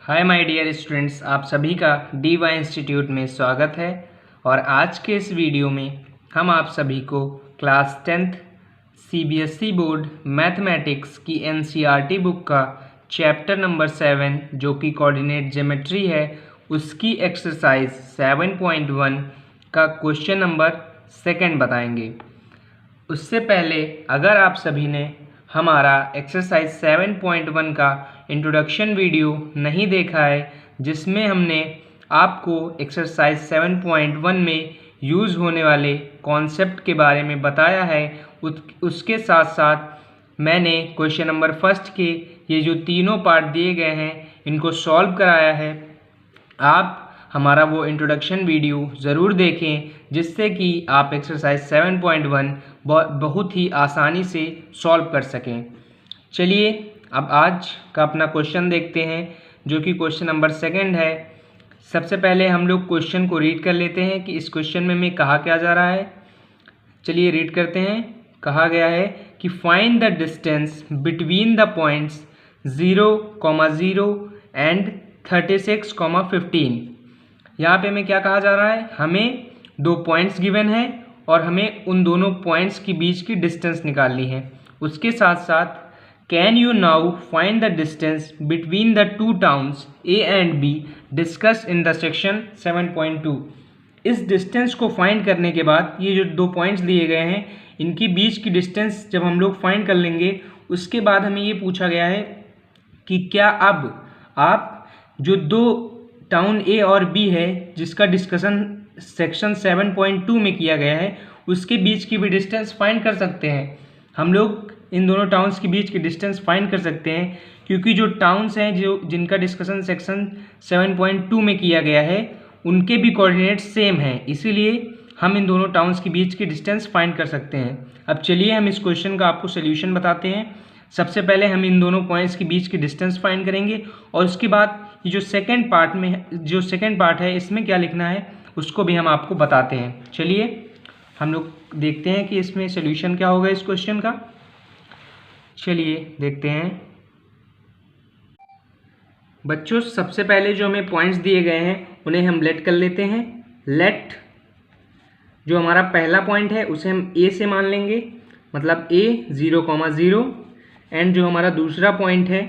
Hi my dear students, आप सभी का DY इंस्टीट्यूट में स्वागत है। और आज के इस वीडियो में हम आप सभी को class 10th CBSE board mathematics की NCERT बुक का चैप्टर नंबर 7 जो कि कोऑर्डिनेट ज्योमेट्री है उसकी एक्सरसाइज 7.1 का क्वेश्चन नंबर 2 बताएंगे। उससे पहले अगर आप सभी ने हमारा एक्सरसाइज 7.1 का इंट्रोडक्शन वीडियो नहीं देखा है जिसमें हमने आपको एक्सरसाइज 7.1 में यूज़ होने वाले कॉन्सेप्ट के बारे में बताया है, उसके साथ साथ मैंने क्वेश्चन नंबर फर्स्ट के ये जो तीनों पार्ट दिए गए हैं इनको सॉल्व कराया है। आप हमारा वो इंट्रोडक्शन वीडियो ज़रूर देखें जिससे कि आप एक्सरसाइज 7.1 बहुत ही आसानी से सॉल्व कर सकें। चलिए अब आज का अपना क्वेश्चन देखते हैं जो कि क्वेश्चन नंबर 2 है। सबसे पहले हम लोग क्वेश्चन को रीड कर लेते हैं कि इस क्वेश्चन में कहा क्या जा रहा है। चलिए रीड करते हैं। कहा गया है कि find the distance between the points 0,0 and 36,15। यहाँ पे हमें क्या कहा जा रहा है, हमें दो पॉइंट्स गिवन है और हमें उन दोनों पॉइंट्स के बीच की डिस्टेंस निकालनी है। उसके साथ साथ can you now find the distance between the two towns A and B discuss in the section 7.2। इस डिस्टेंस को फाइंड करने के बाद ये जो दो पॉइंट्स दिए गए हैं इनकी बीच की डिस्टेंस जब हम लोग फाइंड कर लेंगे उसके बाद हमें ये पूछा गया है कि क्या अब आप जो दो टाउन A और B है जिसका डिस्कशन सेक्शन 7.2 में किया गया है उसके बीच की भी डिस्टेंस फाइंड कर सकते हैं। हम लोग इन दोनों टाउन्स के बीच की डिस्टेंस फाइंड कर सकते हैं क्योंकि जो टाउन्स हैं जिनका डिस्कशन सेक्शन 7.2 में किया गया है उनके भी कोऑर्डिनेट सेम हैं, इसीलिए हम इन दोनों टाउन्स के बीच की डिस्टेंस फाइंड कर सकते हैं। अब चलिए हम इस क्वेश्चन का आपको सोल्यूशन बताते हैं। सबसे पहले हम इन दोनों पॉइंट्स के बीच की डिस्टेंस फाइंड करेंगे और उसके बाद ये जो सेकंड पार्ट है इसमें क्या लिखना है उसको भी हम आपको बताते हैं। चलिए हम लोग देखते हैं कि इसमें सोल्यूशन क्या होगा इस क्वेश्चन का। चलिए देखते हैं बच्चों। सबसे पहले जो हमें पॉइंट्स दिए गए हैं उन्हें हम लेट कर लेते हैं। लेट जो हमारा पहला पॉइंट है उसे हम A से मान लेंगे, मतलब A 0,0 एंड जो हमारा दूसरा पॉइंट है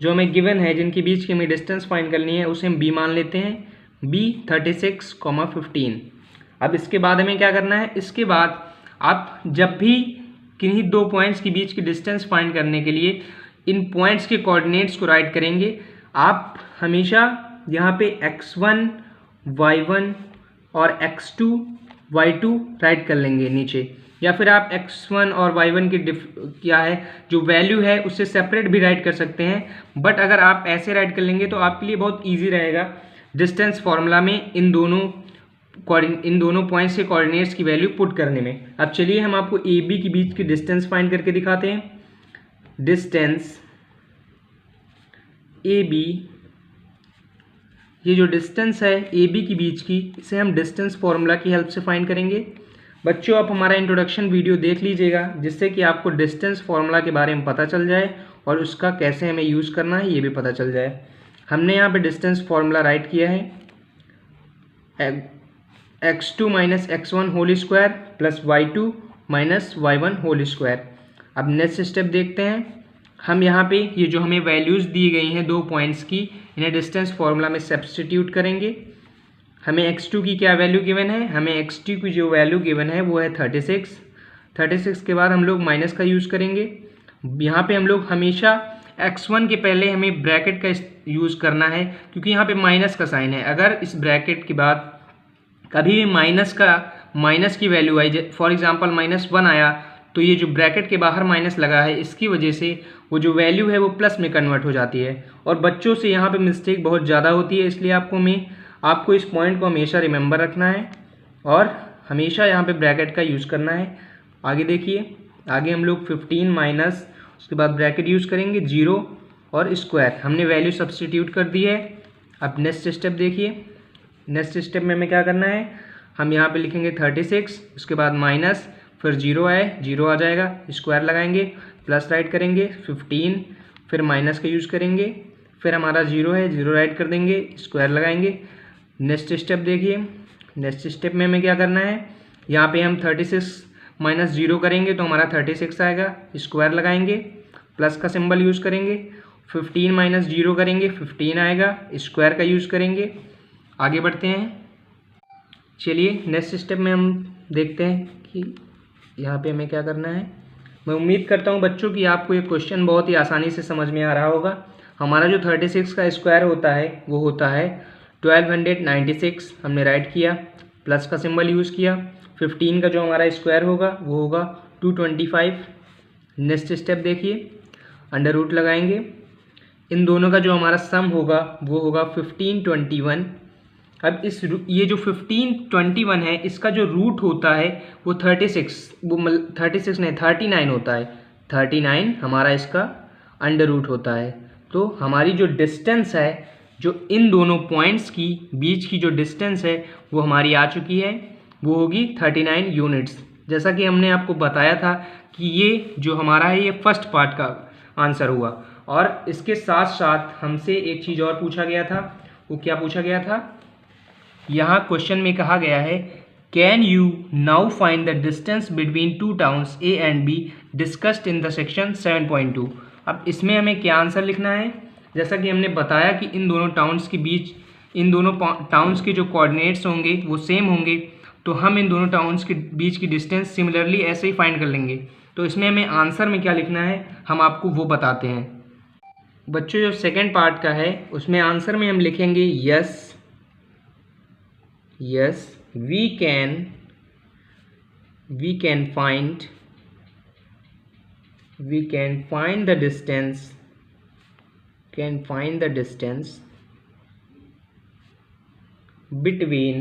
जो हमें गिवन है जिनके बीच की हमें डिस्टेंस फाइंड करनी है उसे हम B मान लेते हैं, B 36,15। अब इसके बाद हमें क्या करना है, इसके बाद आप जब भी किन्हीं दो पॉइंट्स के बीच की डिस्टेंस फाइंड करने के लिए इन पॉइंट्स के कोऑर्डिनेट्स को राइट करेंगे। आप हमेशा यहाँ पे x1 y1 और x2 y2 राइट कर लेंगे नीचे, या फिर आप x1 और y1 की क्या है जो वैल्यू है उससे सेपरेट भी राइट कर सकते हैं। बट अगर आप ऐसे राइट कर लेंगे तो आपके लिए बहुत ईजी रहेगा डिस्टेंस फार्मूला में इन दोनों पॉइंट्स के कोऑर्डिनेट्स की वैल्यू पुट करने में। अब चलिए हम आपको ए बी के बीच की डिस्टेंस फाइंड करके दिखाते हैं। डिस्टेंस ए बी, ये जो डिस्टेंस है ए बी के बीच की इसे हम डिस्टेंस फार्मूला की हेल्प से फाइंड करेंगे। बच्चों आप हमारा इंट्रोडक्शन वीडियो देख लीजिएगा जिससे कि आपको डिस्टेंस फार्मूला के बारे में पता चल जाए और उसका कैसे हमें यूज़ करना है ये भी पता चल जाए। हमने यहाँ पे डिस्टेंस फार्मूला राइट किया है, x2 minus x1 whole square plus y2 minus y1 whole square. अब नेक्स्ट स्टेप देखते हैं। हम यहाँ पे ये जो हमें वैल्यूज़ दी गई हैं दो पॉइंट्स की इन्हें डिस्टेंस फार्मूला में सब्स्टिट्यूट करेंगे। हमें x2 की क्या वैल्यू गिवन है, हमें x2 की जो वैल्यू गिवन है वो है 36 के बाद हम लोग माइनस का यूज़ करेंगे। यहाँ पे हम लोग हमेशा x1 के पहले हमें ब्रैकेट का यूज़ करना है क्योंकि यहाँ पे माइनस का साइन है। अगर इस ब्रैकेट के बाद कभी भी माइनस की वैल्यू आई, फॉर एग्जांपल -1 आया, तो ये जो ब्रैकेट के बाहर माइनस लगा है इसकी वजह से वो जो वैल्यू है वो प्लस में कन्वर्ट हो जाती है और बच्चों से यहाँ पे मिस्टेक बहुत ज़्यादा होती है। इसलिए आपको इस पॉइंट को हमेशा रिमेंबर रखना है और हमेशा यहाँ पे ब्रैकेट का यूज़ करना है। आगे देखिए, आगे हम लोग 15 माइनस उसके बाद ब्रैकेट यूज़ करेंगे 0 और स्क्वायर, हमने वैल्यू सब्स्टिट्यूट कर दी है। अब नेक्स्ट स्टेप देखिए। नेक्स्ट स्टेप में हमें क्या करना है, हम यहाँ पे लिखेंगे 36 उसके बाद माइनस फिर 0 आए, 0 आ जाएगा, स्क्वायर लगाएंगे, प्लस राइट करेंगे 15, फिर माइनस का यूज़ करेंगे, फिर हमारा 0 है, 0 राइट कर देंगे, स्क्वायर लगाएंगे। नेक्स्ट स्टेप देखिए, नेक्स्ट स्टेप में हमें क्या करना है, यहाँ पे हम 36 माइनस 0 करेंगे तो हमारा 36 आएगा, स्क्वायर लगाएंगे, प्लस का सिंबल यूज़ करेंगे। 15 माइनस 0 करेंगे, 15 आएगा, स्क्वायर का यूज़ करेंगे। आगे बढ़ते हैं, चलिए नेक्स्ट स्टेप में हम देखते हैं कि यहाँ पे हमें क्या करना है। मैं उम्मीद करता हूँ बच्चों कि आपको ये क्वेश्चन बहुत ही आसानी से समझ में आ रहा होगा। हमारा जो 36 का स्क्वायर होता है वो होता है 1296, हमने राइट किया, प्लस का सिंबल यूज़ किया। 15 का जो हमारा स्क्वायर होगा वो होगा 225। नेक्स्ट स्टेप देखिए, अंडर रूट लगाएंगे, इन दोनों का जो हमारा सम होगा वो होगा 1521। अब इस ये जो 1521 है इसका जो रूट होता है वो 36, वो 36 नहीं 39 होता है। 39 हमारा इसका अंडर रूट होता है। तो हमारी जो डिस्टेंस है, जो इन दोनों पॉइंट्स की बीच की जो डिस्टेंस है वो हमारी आ चुकी है, वो होगी 39 यूनिट्स। जैसा कि हमने आपको बताया था कि ये जो हमारा है ये फर्स्ट पार्ट का आंसर हुआ। और इसके साथ साथ हमसे एक चीज़ और पूछा गया था, वो क्या पूछा गया था, यहाँ क्वेश्चन में कहा गया है can you now find the distance between two towns A and be discussed in the section 7.2। अब इसमें हमें क्या आंसर लिखना है, जैसा कि हमने बताया कि इन दोनों टाउन्स के बीच, इन दोनों टाउन्स के जो कोऑर्डिनेट्स होंगे वो सेम होंगे, तो हम इन दोनों टाउन्स के बीच की डिस्टेंस सिमिलरली ऐसे ही फाइंड कर लेंगे। तो इसमें हमें आंसर में क्या लिखना है हम आपको वो बताते हैं। बच्चों जो सेकेंड पार्ट का है उसमें आंसर में हम लिखेंगे yes we can find the distance between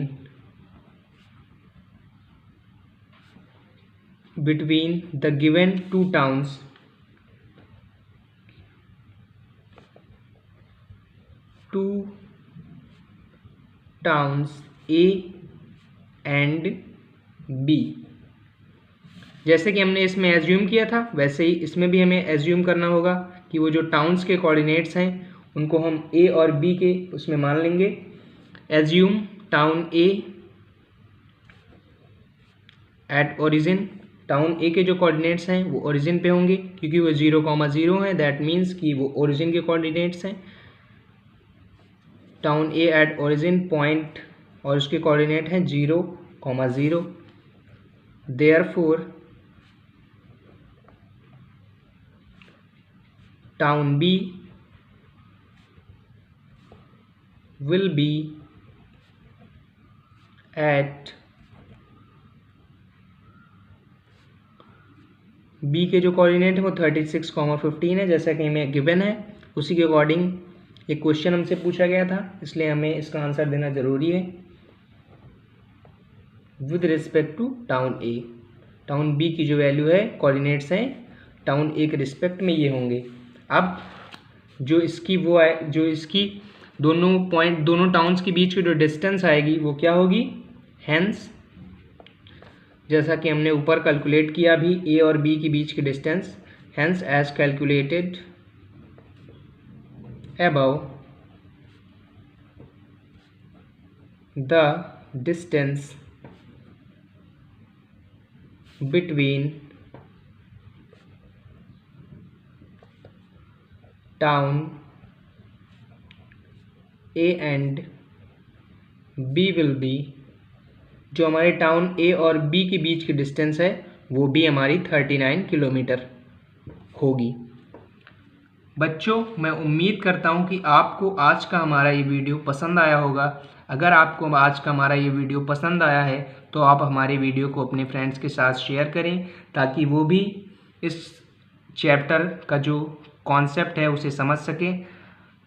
the given two towns A and B। जैसे कि हमने इसमें एज्यूम किया था वैसे ही इसमें भी हमें एज्यूम करना होगा कि वो जो टाउन्स के कोऑर्डिनेट्स हैं उनको हम A और B के उसमें मान लेंगे। Assume town A at origin, town A के जो कोऑर्डिनेट्स हैं वो ओरिजिन पे होंगे क्योंकि वो 0,0 हैं, दैट मीन्स कि वो ओरिजिन के कोऑर्डिनेट्स हैं। Town A at origin point और उसके कोऑर्डिनेट हैं 0,0। Therefore town B will be at B के जो कोऑर्डिनेट है वो 36,15 है, जैसा कि हमें गिवन है उसी के अकॉर्डिंग एक क्वेश्चन हमसे पूछा गया था, इसलिए हमें इसका आंसर देना ज़रूरी है। With respect to town A, town B की जो वैल्यू है कोऑर्डिनेट्स हैं टाउन A के रिस्पेक्ट में ये होंगे। अब जो इसकी वो है, जो इसकी दोनों टाउन्स के बीच की जो डिस्टेंस आएगी वो क्या होगी, हेंस जैसा कि हमने ऊपर कैलकुलेट किया अभी A और B के बीच की distance, hence as calculated above the distance between town A and B will be, जो हमारे टाउन A और B के बीच की डिस्टेंस है वो भी हमारी 39 किलोमीटर होगी। बच्चों मैं उम्मीद करता हूँ कि आपको आज का हमारा ये वीडियो पसंद आया होगा। अगर आपको आज का हमारा ये वीडियो पसंद आया है तो आप हमारे वीडियो को अपने फ्रेंड्स के साथ शेयर करें ताकि वो भी इस चैप्टर का जो कॉन्सेप्ट है उसे समझ सकें।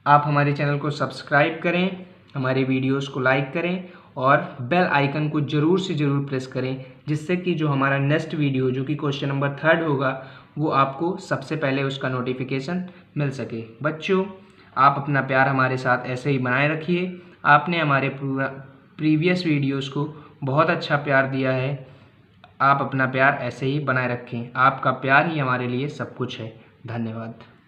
आप हमारे चैनल को सब्सक्राइब करें, हमारे वीडियोस को लाइक करें और बेल आइकन को ज़रूर से ज़रूर प्रेस करें, जिससे कि जो हमारा नेक्स्ट वीडियो जो कि क्वेश्चन नंबर 3 होगा वो आपको सबसे पहले उसका नोटिफिकेशन मिल सके। बच्चों आप अपना प्यार हमारे साथ ऐसे ही बनाए रखिए। आपने हमारे प्रीवियस वीडियोस को बहुत अच्छा प्यार दिया है, आप अपना प्यार ऐसे ही बनाए रखें। आपका प्यार ही हमारे लिए सब कुछ है। धन्यवाद।